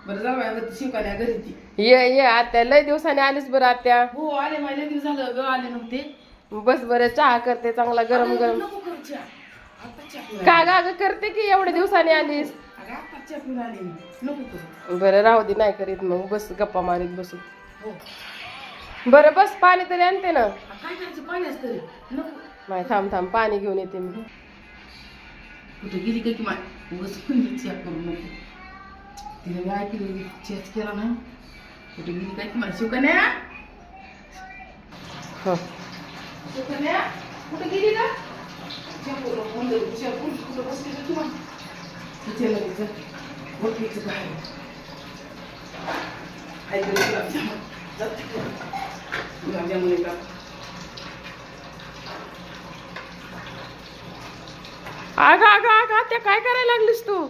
बरं जाऊ बाई शिवकाल्या घरी ती ये आत्या लय दिवसाने आलीस बरं आत्या. हो आले माझ्या दिवस झालं ग आले नव्हते. बस बरं चहा करते चांगला गरम गरम. नको करू चहा. आता चहा पिऊन का ग करते की एवढ्या दिवसाने आलीस. अगं आता चहा पिऊन आले मी. नको करू. बरं राहू दे नाही करीत मग बस गप्पा मारीत बसू. हो बरं बस पाणी तरी आणते ना. काय करायचं पाण्याच तरी नको. माय थांब पाणी घेऊन येते मी. कुठे गेली काय की माय उगाच चहा करू नको. तिने मी ऐकली चहाच केला नाही. कुठे गेली काय की माय शिवकन्या हो शिवकन्या कुठे गेली का चहा करू नको. चहा कुठं बसली का तुम्हाला तिथे लगेच मोठीचं काय ऐकलं गुलाबजामुन गुलाबजामुन का अगं त्या काय करायला लागलीस तू.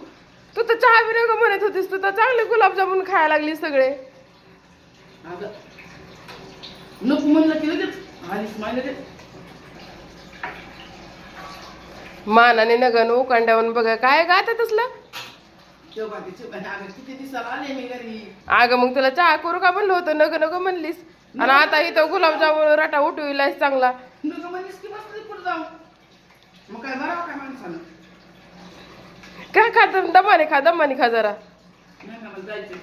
तू तर चहा बिना म्हणत होतीस. तू तर चांगले गुलाबजामुन खायला लागलीस सगळे. अगं नको म्हणलं की लगेच आलीस माय लगेच. मानाने नगन उकांड्यावून बघ काय गात तसलं. अगं किती दिवसाला आले मी घरी. अगं मग तुला चहा करू का म्हणलं होतं नग म्हणलीस. आणि आता इथं गुलाबजामुन रटा उठविलायस चांगला. नको म्हणलीस की बस पुढे जाऊ. मग काय बरं काय माणसानं काय खा दमाने खा जरा. नाही ना मला जायचं.